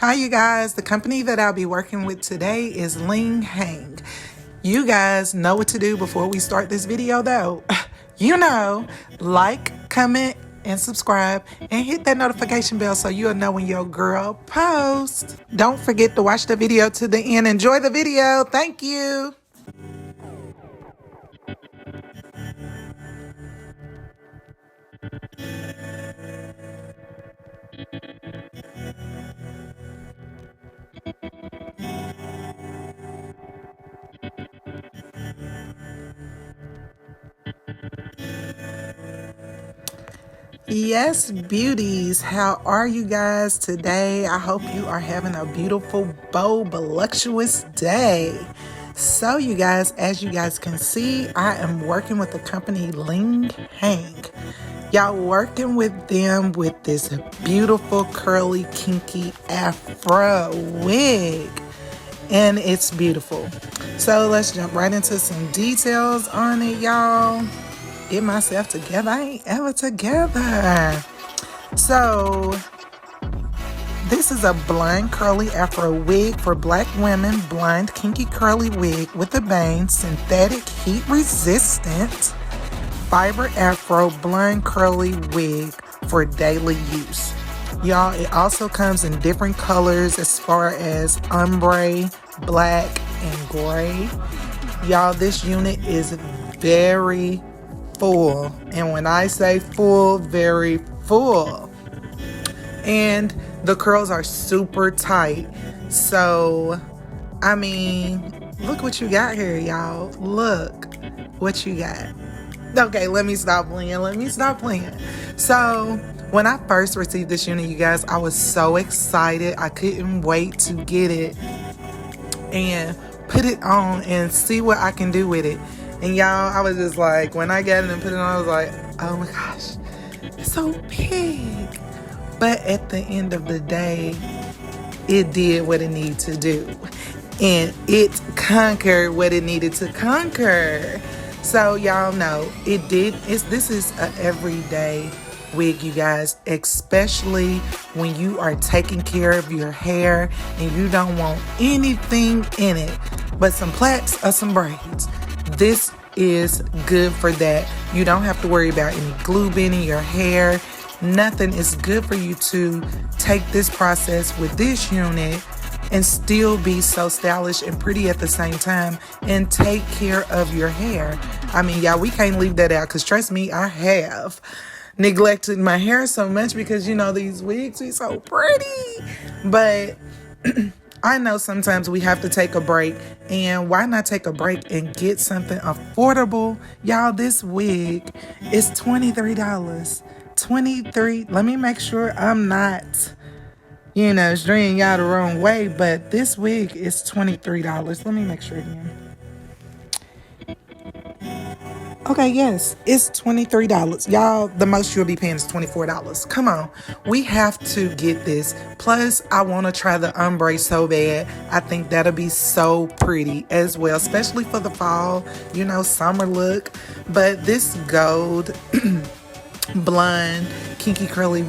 Hi, you guys. The company that I'll be working with today is LINGHANG. You guys know what to do before we start this video, though. You know, like, comment, and subscribe, and hit that notification bell so you'll know when your girl posts. Don't forget to watch the video to the end. Enjoy the video. Thank you. Yes, beauties, how are you guys today? I hope you are having a beautiful, bold, voluptuous day. So, you guys, as you guys can see, I am working with the company LINGHANG. Y'all working with them with this beautiful, curly, kinky Afro wig. And it's beautiful. So, let's jump right into some details on it, y'all. Get myself together. I ain't ever together. So this is a blind curly Afro wig for black women. Blind kinky curly wig with a bang, synthetic, heat resistant, fiber Afro blind curly wig for daily use. Y'all, it also comes in different colors as far as ombre, black, and gray. Y'all, this unit is very full, and when I say full, very full. And the curls are super tight. So I mean, look what you got here, y'all. Look what you got. Okay, let me stop playing. So when I first received this unit, you guys, I was so excited. I couldn't wait to get it and put it on and see what I can do with it. And y'all, I was just like, when I got it and put it on, I was like, oh my gosh, it's so big. But at the end of the day, it did what it needed to do. And it conquered what it needed to conquer. So y'all know, this is an everyday wig, you guys, especially when you are taking care of your hair and you don't want anything in it but some plaits or some braids. This is good for that. You don't have to worry about any glue bending your hair. Nothing. Is good for you to take this process with this unit and still be so stylish and pretty at the same time and take care of your hair. I mean, y'all, we can't leave that out because trust me, I have neglected my hair so much because, you know, these wigs are so pretty. But I know sometimes we have to take a break, and why not take a break and get something affordable? Y'all, this wig is $23. 23. Let me make sure I'm not, steering y'all the wrong way, but this wig is $23. Let me make sure again. Okay, yes, it's $23. Y'all, the most you'll be paying is $24. Come on. We have to get this. Plus, I want to try the ombre so bad. I think that'll be so pretty as well, especially for the fall, summer look. But this gold blonde, kinky curly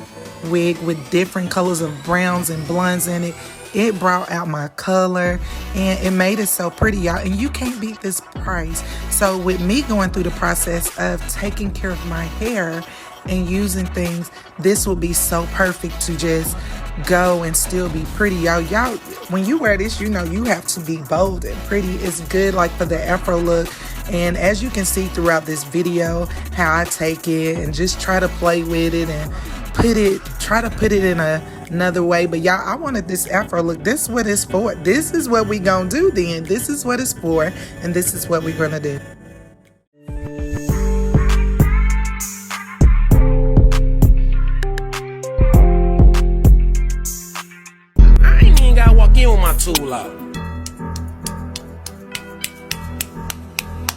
wig with different colors of browns and blondes in it. It brought out my color and it made it so pretty, y'all. And you can't beat this price. So with me going through the process of taking care of my hair and using things, this will be so perfect to just go and still be pretty, y'all. Y'all, when you wear this, you have to be bold and pretty. It's good like for the Afro look. And as you can see throughout this video, how I take it and just try to play with it and try to put it in another way. But y'all, I wanted this Afro look. This is what it's for. This is what we gonna do then. This is what it's for, and this is what we're gonna do. I ain't even gotta walk in with my tool out.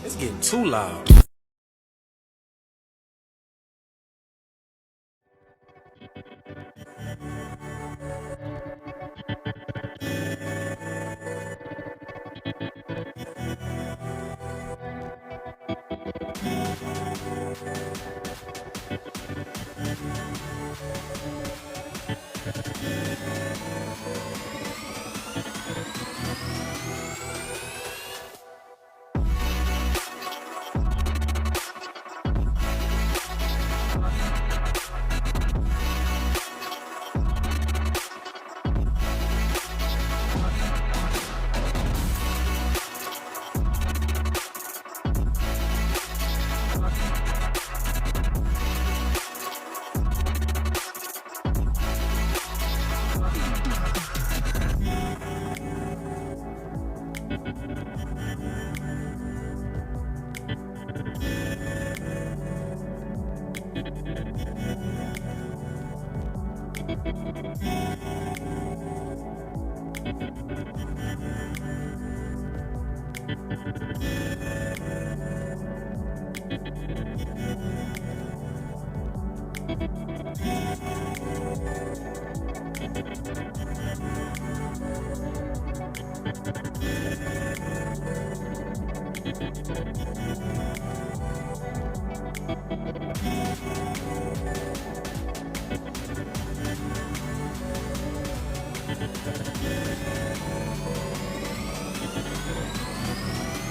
It's getting too loud.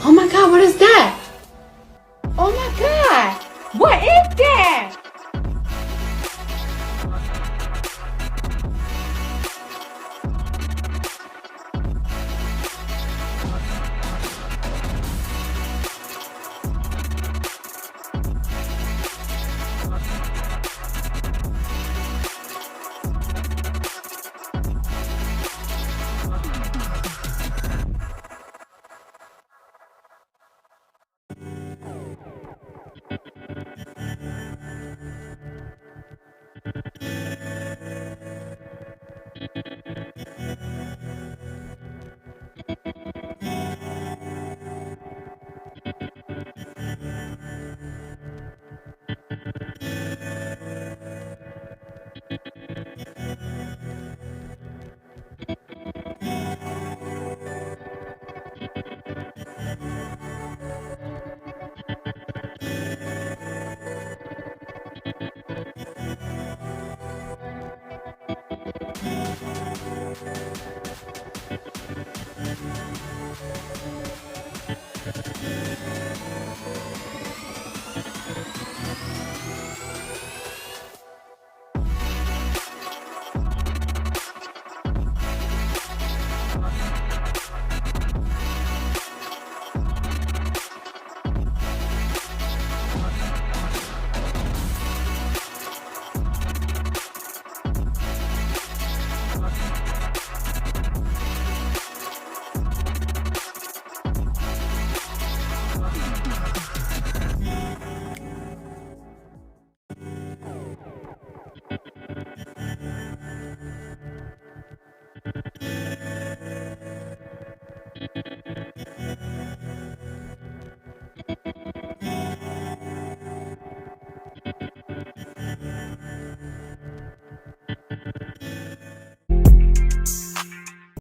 Oh my God, what is that? Oh my God, what is that?